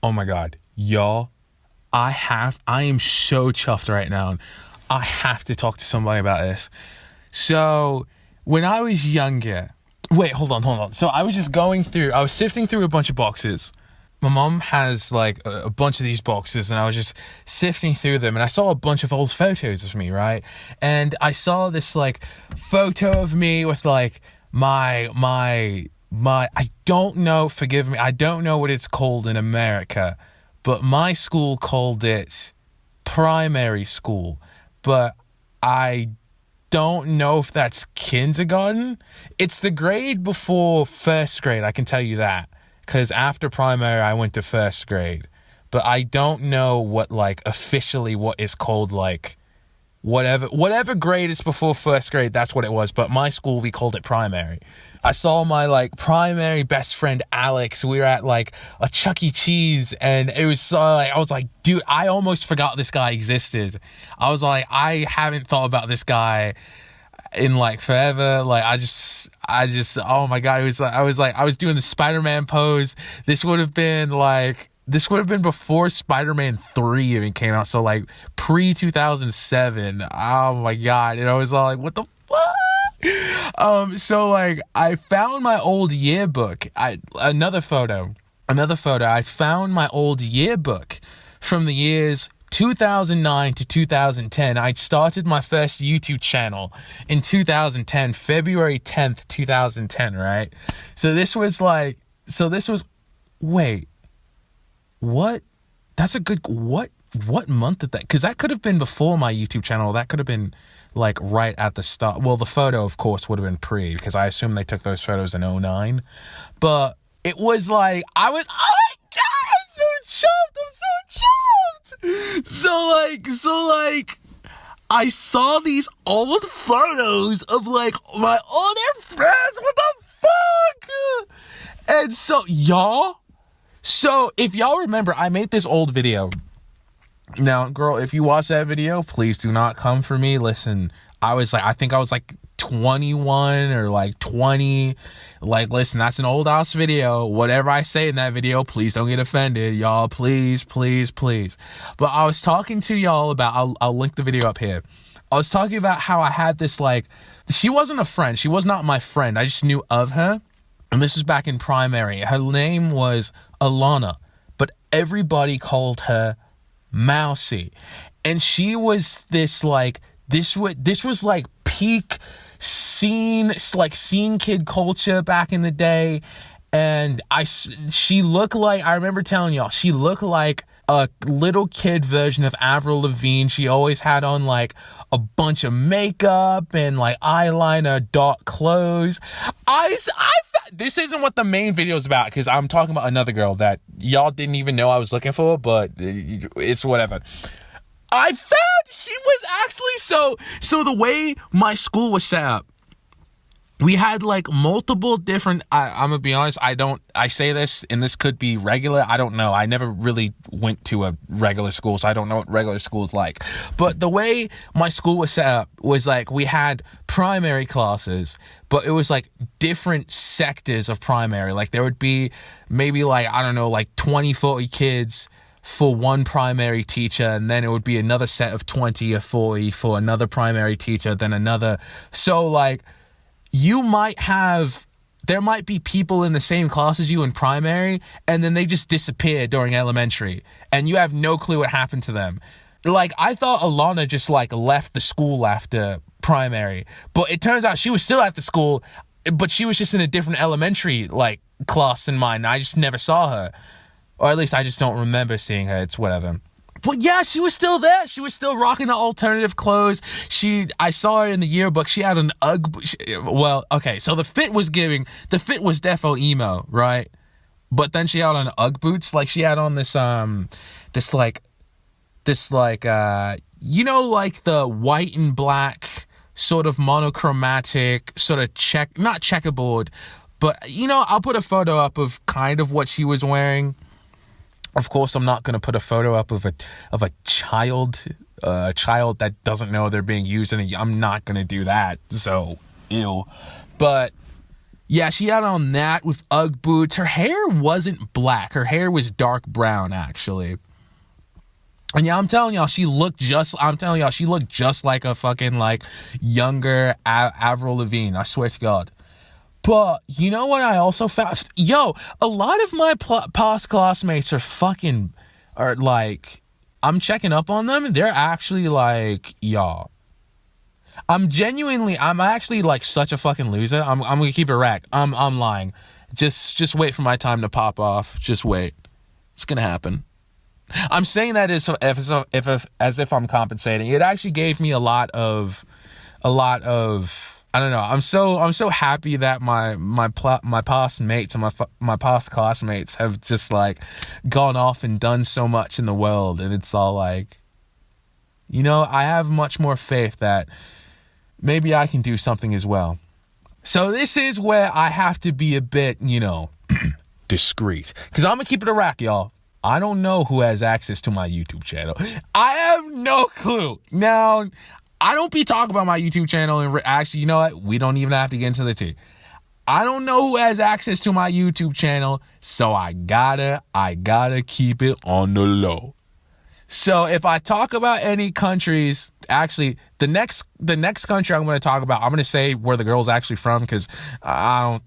Oh my God, y'all, I am so chuffed right now. I have to talk to somebody about this. So, when I was younger, wait, hold on. So I was sifting through a bunch of boxes. My mom has like a bunch of these boxes, and I was just sifting through them, and I saw a bunch of old photos of me, right? And I saw this like photo of me with like my I don't know, forgive me, I don't know what it's called in America, but my school called it primary school, but I don't know if that's kindergarten. It's the grade before first grade, I can tell you that. Because after primary, I went to first grade. But I don't know what, like, officially what is called, like, whatever grade is before first grade, that's what it was. But my school, we called it primary. I saw my, like, primary best friend, Alex. We were at, like, a Chuck E. Cheese. And it was so, like, I was like, dude, I almost forgot this guy existed. I was like, I haven't thought about this guy in like forever. Like I just oh my God, I was doing the Spider-Man pose. This would have been before Spider-Man 3 even came out, so like pre 2007. Oh my God. And I was all like, what the fuck? So like I found my old yearbook. Another photo. I found my old yearbook from the years 2009 to 2010. I'd started my first YouTube channel in 2010, February 10th, 2010, right? Wait, what? That's a good, what month did that? Because that could have been before my YouTube channel. That could have been like right at the start. Well, the photo, of course, would have been pre, because I assume they took those photos in 2009. But it was like, oh my God, I'm so chuffed. So like, I saw these old photos of like my older friends. What the fuck? And so if y'all remember, I made this old video. Now, girl, if you watch that video, please do not come for me. Listen, I think I was like 21 or like 20. Like, listen, that's an old ass video. Whatever I say in that video, please don't get offended, y'all. Please. But I was talking to y'all about, I'll link the video up here. I was talking about how I had this, like, she wasn't a friend. She was not my friend. I just knew of her. And this was back in primary. Her name was Alana, but everybody called her Mousy. And she was this, like, this was like peak scene kid culture back in the day. And she looked like, I remember telling y'all, she looked like a little kid version of Avril Lavigne. She always had on like a bunch of makeup and like eyeliner, dark clothes. This isn't what the main video is about, because I'm talking about another girl that y'all didn't even know I was looking for, but it's whatever. I found she was actually so the way my school was set up, we had like multiple different, I'm gonna be honest, I say this and this could be regular, I don't know. I never really went to a regular school, so I don't know what regular school's like. But the way my school was set up was like we had primary classes, but it was like different sectors of primary. Like there would be maybe like, I don't know, like 20, 40 kids for one primary teacher, and then it would be another set of 20 or 40 for another primary teacher, then another. So like, there might be people in the same class as you in primary, and then they just disappear during elementary, and you have no clue what happened to them. Like, I thought Alana just, like, left the school after primary, but it turns out she was still at the school, but she was just in a different elementary, like, class than mine. I just never saw her. Or at least I just don't remember seeing her. It's whatever. But yeah, she was still there. She was still rocking the alternative clothes. I saw her in the yearbook. She had an UGG. Well, okay, so the fit was defo emo, right? But then she had on UGG boots. Like she had on this like like the white and black sort of monochromatic sort of not checkerboard, but I'll put a photo up of kind of what she was wearing. Of course, I'm not going to put a photo up of a child that doesn't know they're being used, and I'm not going to do that. So, ew. But Yeah, she had on that with Ugg boots. Her hair wasn't black. Her hair was dark brown, actually. And yeah, I'm telling y'all, she looked just like a fucking, like, younger Avril Lavigne. I swear to God. But you know what I also found? Yo, a lot of my past classmates are like, I'm checking up on them, and they're actually like, y'all. I'm actually like such a fucking loser. I'm gonna keep it rack. I'm lying. Just wait for my time to pop off. Just wait. It's gonna happen. I'm saying that as if I'm compensating. It actually gave me a lot of I don't know. I'm so happy that my past mates and my past classmates have just like gone off and done so much in the world, and it's all like, you know, I have much more faith that maybe I can do something as well. So this is where I have to be a bit, you know, discreet, because I'm gonna keep it a rack, y'all. I don't know who has access to my YouTube channel. I have no clue. Now, I don't be talking about my YouTube channel, and actually, you know what? We don't even have to get into the tea. I don't know who has access to my YouTube channel, so I gotta keep it on the low. So if I talk about any countries, actually, the next country I'm going to talk about, I'm going to say where the girl's actually from, because I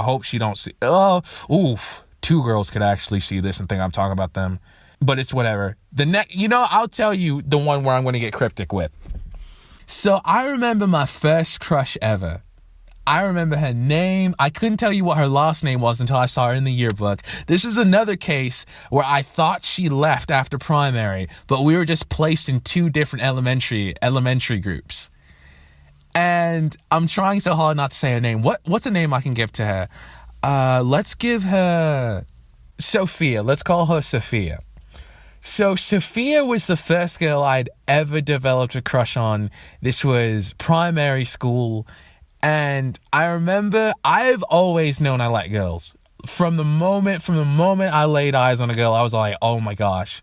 hope she don't see. Oh, oof. 2 girls could actually see this and think I'm talking about them, but it's whatever. I'll tell you the one where I'm going to get cryptic with. So I remember my first crush ever. I remember her name. I couldn't tell you what her last name was until I saw her in the yearbook. This is another case where I thought she left after primary, but we were just placed in 2 different elementary groups. And I'm trying so hard not to say her name. What's a name I can give to her? Let's give her Sophia. Let's call her Sophia. So Sophia was the first girl I'd ever developed a crush on. This was primary school. And I remember I've always known I like girls. From the moment I laid eyes on a girl, I was like, oh my gosh.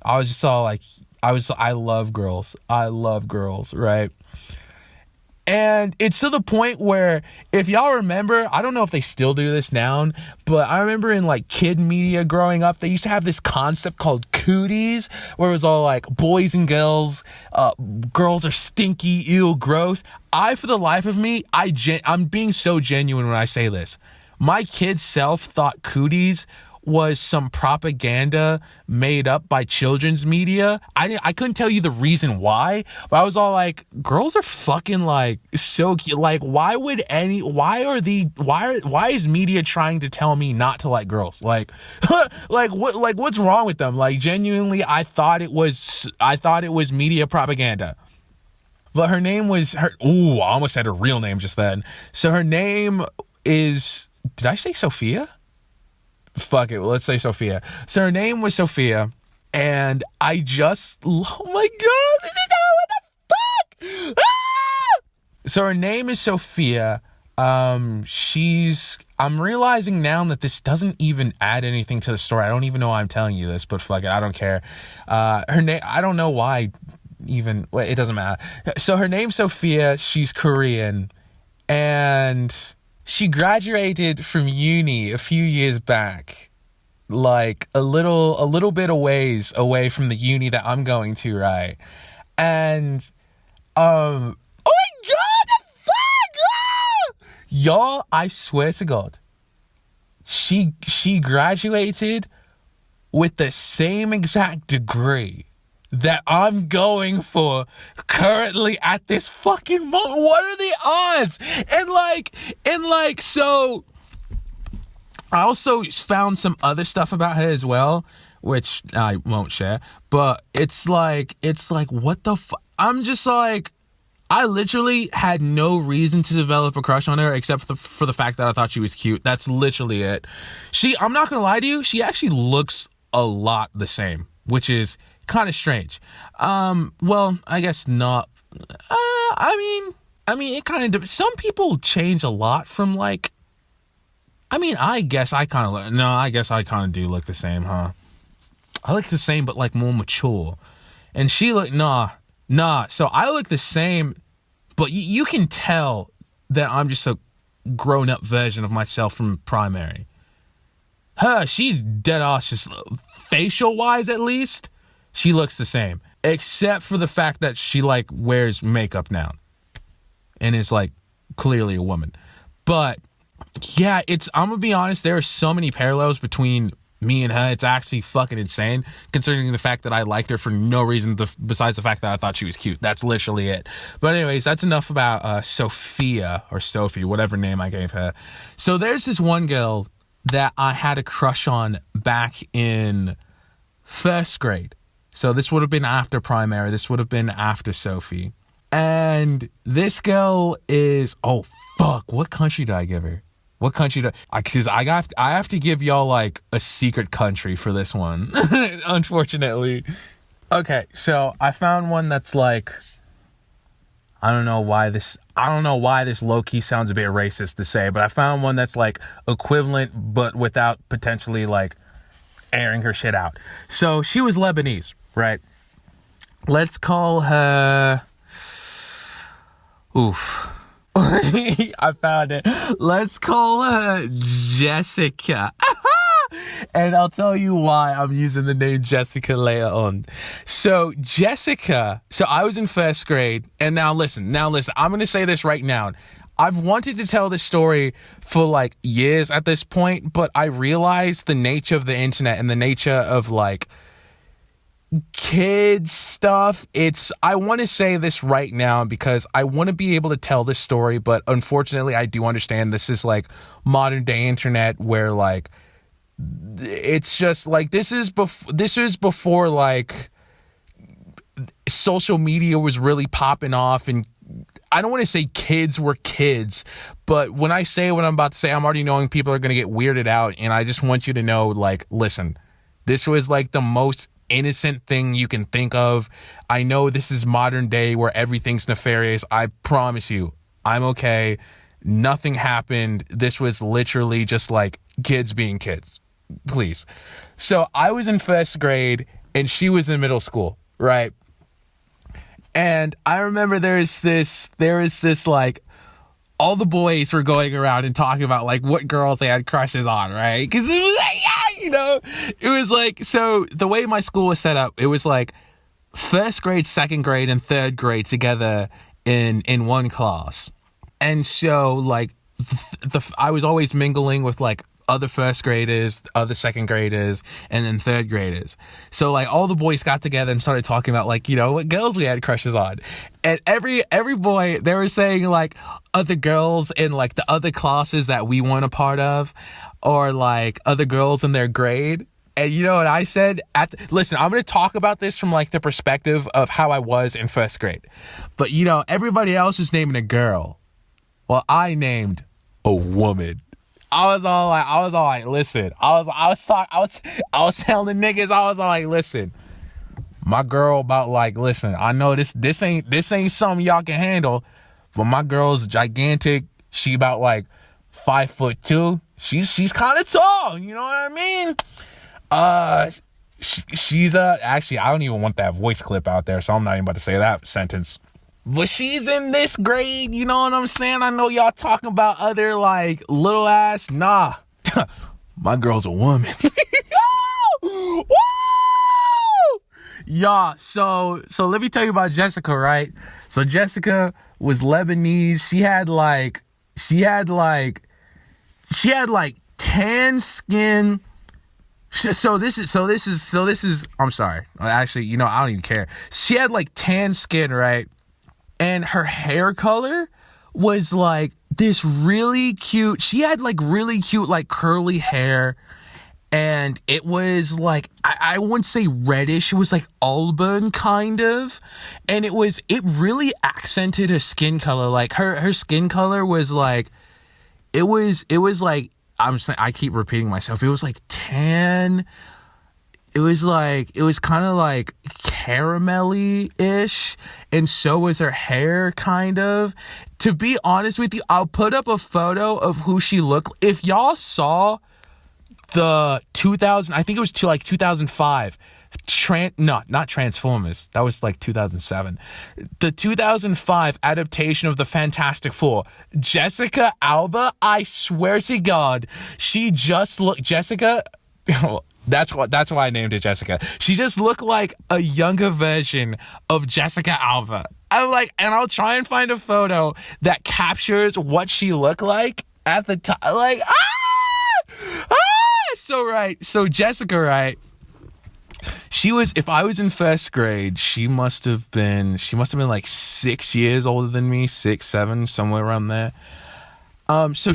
I was just all like, I love girls. I love girls, right? And it's to the point where, if y'all remember, I don't know if they still do this now, but I remember in like kid media growing up, they used to have this concept called cooties, where it was all like boys and girls, girls are stinky, ew, gross. For the life of me, I'm being so genuine when I say this. My kid self thought cooties was some propaganda made up by children's media. I couldn't tell you the reason why, but I was all like, girls are fucking like so cute. Like, why is media trying to tell me not to like girls? Like, what's wrong with them? Like, genuinely, I thought it was media propaganda. But her name was I almost said her real name just then. So her name is, did I say Sophia? Fuck it, let's say Sophia. So her name was Sophia, and oh my god, what the fuck? Ah! So her name is Sophia. I'm realizing now that this doesn't even add anything to the story. I don't even know why I'm telling you this, but fuck it, I don't care. Her name, I don't know why even, it doesn't matter. So her name's Sophia, she's Korean, and she graduated from uni a few years back, like a little bit of ways away from the uni that I'm going to, right? And oh my god, the fuck! Ah! Y'all, I swear to God, she graduated with the same exact degree that I'm going for currently at this fucking moment. What are the odds? And like, so I also found some other stuff about her as well, which I won't share, but it's like, what the fuck? I'm just like, I literally had no reason to develop a crush on her except for the fact that I thought she was cute. That's literally it. I'm not gonna lie to you, she actually looks a lot the same, which is kind of strange. Well, I guess not. I mean, it kind of, some people change a lot from like, I guess I kind of do look the same, huh? I look the same, but like more mature. And she look, nah. So I look the same, but you can tell that I'm just so, grown up version of myself from primary. She's dead ass, just facial wise at least, she looks the same. Except for the fact that she like wears makeup now. And is like clearly a woman. But yeah, I'm gonna be honest, there are so many parallels between me and her. It's actually fucking insane, considering the fact that I liked her for no reason besides the fact that I thought she was cute. That's literally it. But anyways, that's enough about Sophia, or Sophie, whatever name I gave her. So there's this one girl that I had a crush on back in first grade. So this would have been after primary. This would have been after Sophie. And this girl is, oh fuck, what country did I give her? What country did because I have to give y'all like a secret country for this one. Unfortunately. Okay, so I found one that's like, I don't know why this low-key sounds a bit racist to say, but I found one that's like equivalent but without potentially like airing her shit out. So she was Lebanese, right? Let's call her, I found it. Let's call her Jessica. And I'll tell you why I'm using the name Jessica later on. So Jessica, so I was in first grade, and now listen, I'm going to say this right now. I've wanted to tell this story for like years at this point, but I realized the nature of the internet and the nature of like kids stuff. I want to say this right now because I want to be able to tell this story, but unfortunately I do understand this is like modern day internet where like it's just like this is before like social media was really popping off, and I don't want to say kids were kids, but when I say what I'm about to say, I'm already knowing people are going to get weirded out, and I just want you to know, like, listen, this was like the most innocent thing you can think of. I know this is modern day where everything's nefarious. I promise you, I'm okay. Nothing happened. This was literally just like kids being kids. Please. So I was in first grade and she was in middle school, right? And I remember there was this like, all the boys were going around and talking about like what girls they had crushes on, right? Because it was like, yeah, you know, it was like, so the way my school was set up, it was like first grade, second grade, and third grade together in one class. And so like I was always mingling with like other first graders, other second graders, and then third graders. So like all the boys got together and started talking about like, you know, what girls we had crushes on. And every boy, they were saying like other girls in like the other classes that we weren't a part of, or like other girls in their grade. And you know what I said? Listen, I'm going to talk about this from like the perspective of how I was in first grade. But you know, everybody else was naming a girl. Well, I named a woman. I was all like, listen. I was telling the niggas, I was all like, listen. My girl about like, listen, I know this ain't something y'all can handle, but my girl's gigantic. She about like 5'2". She's kind of tall, you know what I mean? She's actually, I don't even want that voice clip out there, so I'm not even about to say that sentence. But she's in this grade, you know what I'm saying? I know y'all talking about other, like, little ass. Nah. My girl's a woman. Woo! Yeah, so let me tell you about Jessica, right? So Jessica was Lebanese. She had tan skin. So this is, I'm sorry. Actually, you know, I don't even care. She had like tan skin, right? And her hair color was like this really cute. She had like really cute, like curly hair. And it was like, I wouldn't say reddish. It was like auburn kind of. And it really accented her skin color. Like her skin color was like, it was like, I keep repeating myself. It was like tan. It was kind of like caramelly-ish, and so was her hair, kind of. To be honest with you, I'll put up a photo of who she looked. If y'all saw the 2005 Not Transformers. That was like 2007. The 2005 adaptation of the Fantastic Four. Jessica Alba, I swear to God, she just looked Jessica. That's why I named it Jessica. She just looked like a younger version of Jessica Alba. And I'll try and find a photo that captures what she looked like at the time. Like, so right. So Jessica, right? If I was in first grade, she must have been like 6 years older than me, 6, 7, somewhere around there. So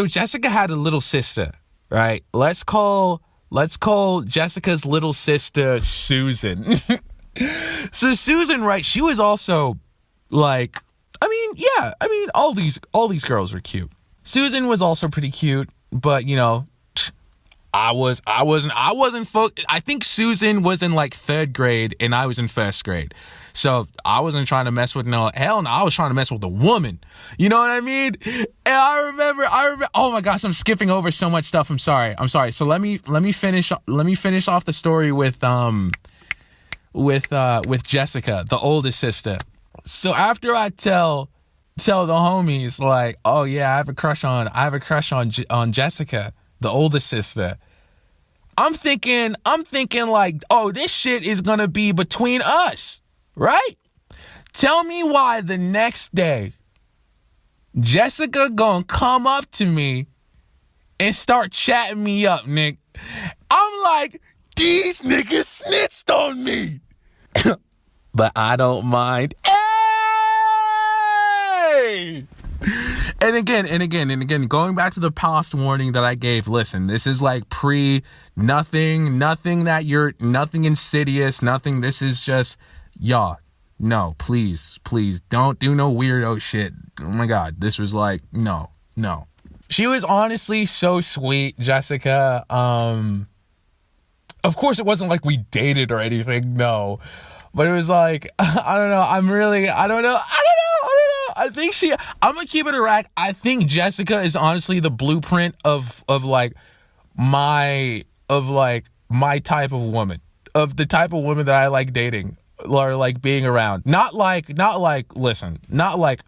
Jessica had a little sister, right? Let's call Jessica's little sister Susan. So Susan, right? She was also like, all these girls were cute. Susan was also pretty cute, but I wasn't focused. I think Susan was in like third grade and I was in first grade. So I wasn't trying to mess with hell no, I was trying to mess with a woman. You know what I mean? And I remember, oh my gosh, I'm skipping over so much stuff. I'm sorry. So let me finish off the story with Jessica, the oldest sister. So after I tell the homies like, oh yeah, I have a crush on Jessica, the oldest sister. I'm thinking like, oh, this shit is gonna be between us, right? Tell me why the next day Jessica gonna come up to me and start chatting me up, Nick. I'm like, these niggas snitched on me. But I don't mind. Hey! And again, going back to the past warning that I gave, listen, this is like nothing insidious, nothing. This is just, y'all, no, please, don't do no weirdo shit. Oh my God, this was like, no. She was honestly so sweet, Jessica. Of course, it wasn't like we dated or anything, no. But it was like, I don't know, I don't know. I'm gonna keep it a rack. I think Jessica is honestly the blueprint of my type of woman, of the type of woman that I like dating or like being around. Not like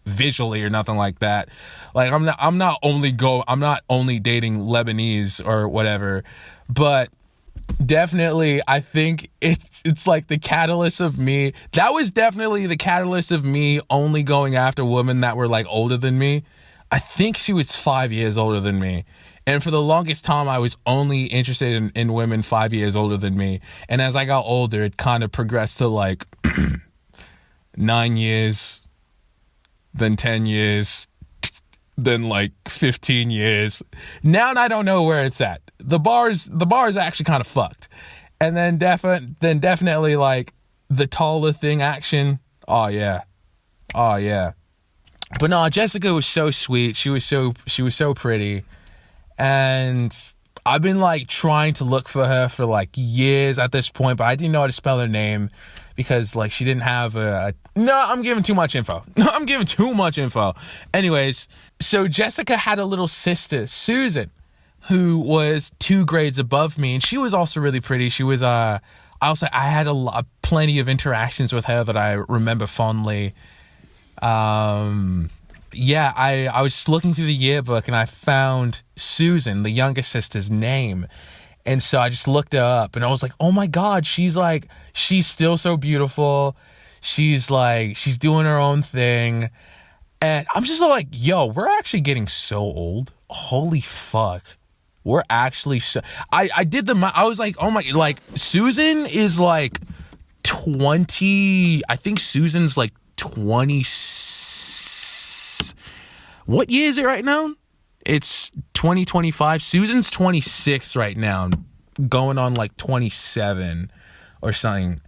visually or nothing like that. Like I'm not only dating Lebanese or whatever, but definitely I think it's like the catalyst of me. That was definitely the catalyst of me only going after women that were like older than me. I think she was 5 years older than me, and for the longest time I was only interested in women 5 years older than me. And as I got older, it kind of progressed to like 9 years, then 10 years, then like 15 years. Now I don't know where it's at. The bar is actually kind of fucked. And then definitely like the taller thing action. Oh yeah. But no, Jessica was so sweet. She was so pretty. And I've been like trying to look for her for like years at this point, but I didn't know how to spell her name because like she didn't have I'm giving too much info. Anyways, so Jessica had a little sister, Susan, who was 2 grades above me, and she was also really pretty. She was I had plenty of interactions with her that I remember fondly. I was looking through the yearbook and I found Susan, the youngest sister's name. And so I just looked her up and I was like, oh my God, she's still so beautiful. She's doing her own thing. And I'm just like, yo, we're actually getting so old. Holy fuck. We're actually I did I was like, oh my, like Susan is like 20. I think Susan's like 20. What year is it right now? It's 2025. Susan's 26 right now, going on like 27 or something.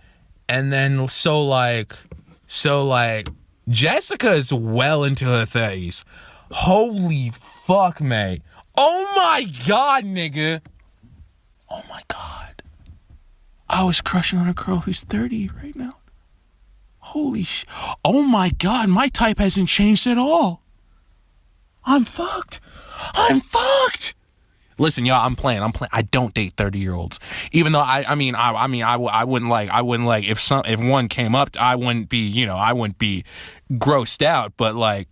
And then so Jessica is well into her 30s. Holy fuck, mate. Oh my God, nigga. Oh my God. I was crushing on a girl who's 30 right now. Holy shit. Oh my God, my type hasn't changed at all. I'm fucked. Listen, y'all, I'm playing. I don't date 30-year-olds. Even though I wouldn't like if one came up, I wouldn't be grossed out. But like,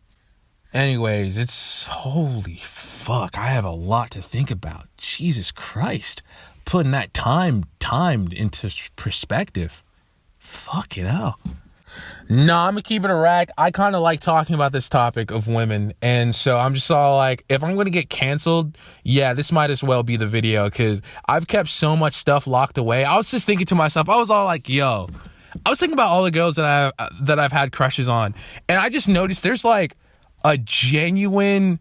anyways, it's holy fuck. I have a lot to think about. Jesus Christ, putting that timed into perspective. Fuck it out. No, I'm gonna keep it a rack. I kind of like talking about this topic of women, and so I'm just all like, if I'm gonna get canceled, yeah, this might as well be the video, because I've kept so much stuff locked away. I was just thinking to myself, I was all like, yo, I was thinking about all the girls that I've had crushes on, and I just noticed there's a genuine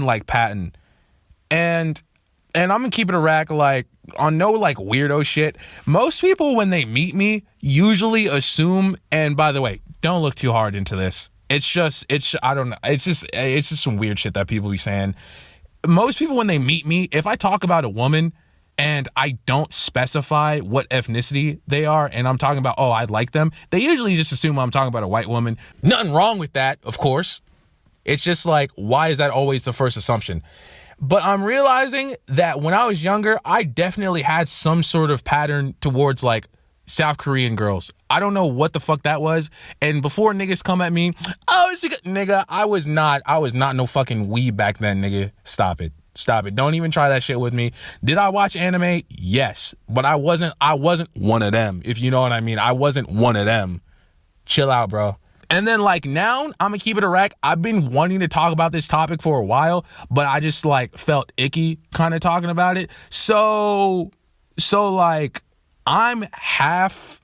like pattern, and I'm gonna keep it a rack, like, on no like weirdo shit. Most people, when they meet me, usually assume, and by the way, don't look too hard into this. I don't know. It's just some weird shit that people be saying. Most people, when they meet me, if I talk about a woman and I don't specify what ethnicity they are, and I'm talking about, oh, I like them, they usually just assume I'm talking about a white woman. Nothing wrong with that, of course. It's just like, why is that always the first assumption? But I'm realizing that when I was younger, I definitely had some sort of pattern towards like South Korean girls. I don't know what the fuck that was. And before niggas come at me, oh, nigga, I was not no fucking weeb back then, nigga. Stop it. Don't even try that shit with me. Did I watch anime? Yes. But I wasn't one of them, if you know what I mean. I wasn't one of them. Chill out, bro. And then like now, I'm gonna keep it a rack. I've been wanting to talk about this topic for a while, but I just like felt icky kind of talking about it. So like, I'm half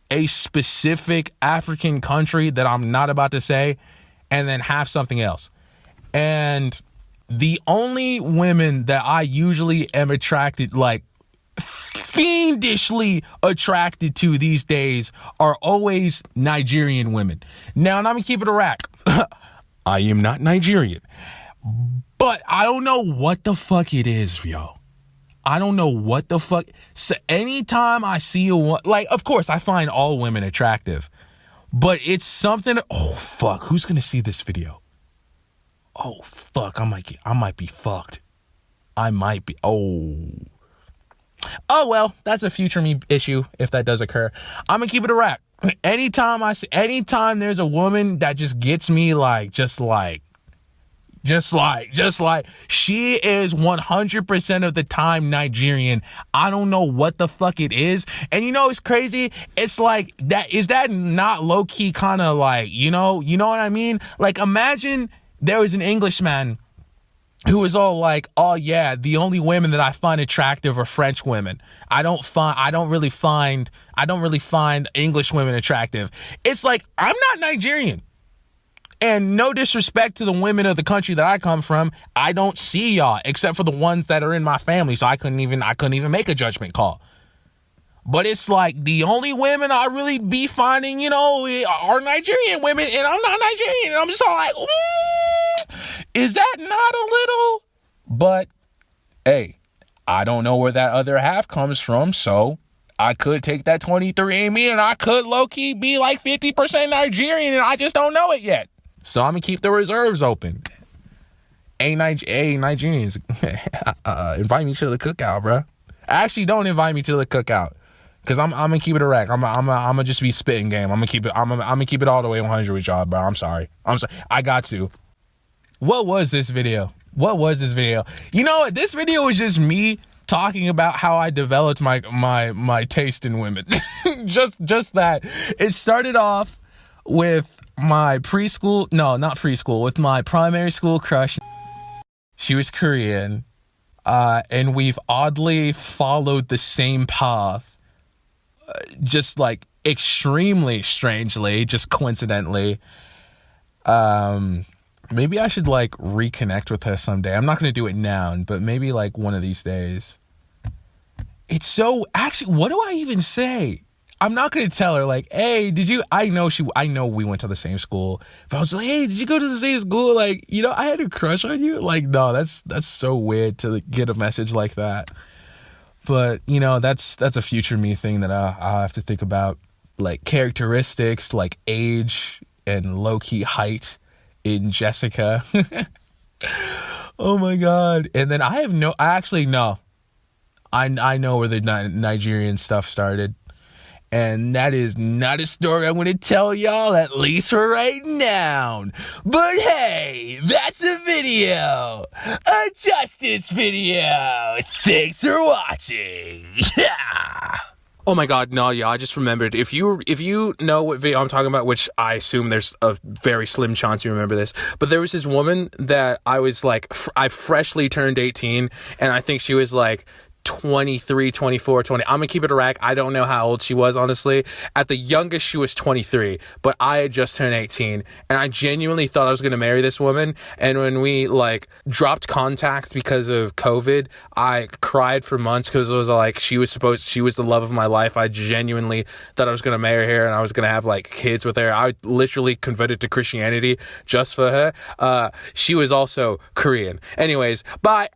a specific African country that I'm not about to say, and then half something else. And the only women that I usually am attracted, like fiendishly attracted to these days, are always Nigerian women. Now, and I'm gonna keep it a rack. I am not Nigerian, but I don't know what the fuck it is, yo. I don't know what the fuck. So anytime I see like, of course, I find all women attractive, but it's something. Oh fuck, who's gonna see this video? Oh fuck, I might be fucked. I might be. Oh well, that's a future me issue if that does occur. I'm gonna keep it a rack. Anytime there's a woman that just gets me like, just like she is 100% of the time Nigerian. I don't know what the fuck it is. And you know, it's crazy. It's like, is that not low key kind of like, you know what I mean? Like, imagine there was an Englishman who was all like, oh yeah, the only women that I find attractive are French women. I don't really find English women attractive. It's like, I'm not Nigerian. And no disrespect to the women of the country that I come from, I don't see y'all except for the ones that are in my family. So I couldn't even make a judgment call. But it's like, the only women I really be finding, are Nigerian women, and I'm not Nigerian. And I'm just all like, is that not a little? But hey, I don't know where that other half comes from, so I could take that 23andMe and I could low-key be like 50% Nigerian, and I just don't know it yet. So I'm gonna keep the reserves open. Hey, Nigerians, invite me to the cookout, bro. Actually, don't invite me to the cookout, cause I'm gonna keep it a rack. I'm gonna just be spitting game. I'm gonna keep it all the way 100 with y'all, bro. I'm sorry. I got to. What was this video? You know what? This video was just me talking about how I developed my taste in women. just that. It started off with my with my primary school crush. She was Korean, and we've oddly followed the same path, just like extremely strangely, just coincidentally. Maybe I should like reconnect with her someday. I'm not going to do it now, but maybe like one of these days. It's so, actually, what do I even say? I'm not going to tell her like, hey, I know we went to the same school, but I was like, hey, did you go to the same school? Like, I had a crush on you. Like, no, that's so weird to get a message like that. But, that's a future me thing that I'll have to think about, like characteristics, like age and low key height in Jessica. Oh my God. And then I actually know. I know where the Nigerian stuff started. And that is not a story I'm going to tell y'all, at least for right now. But hey, that's a video. A justice video. Thanks for watching. Yeah. Oh my God, no, yeah, I just remembered. If you know what video I'm talking about, which I assume there's a very slim chance you remember this, but there was this woman that I was like, I freshly turned 18, and I think she was like 23, 24, 20. I'm gonna keep it a rack. I don't know how old she was, honestly. At the youngest, she was 23, but I had just turned 18, and I genuinely thought I was gonna marry this woman. And when we like dropped contact because of COVID, I cried for months because it was like she was the love of my life. I genuinely thought I was gonna marry her and I was gonna have like kids with her. I literally converted to Christianity just for her. She was also Korean. Anyways, bye.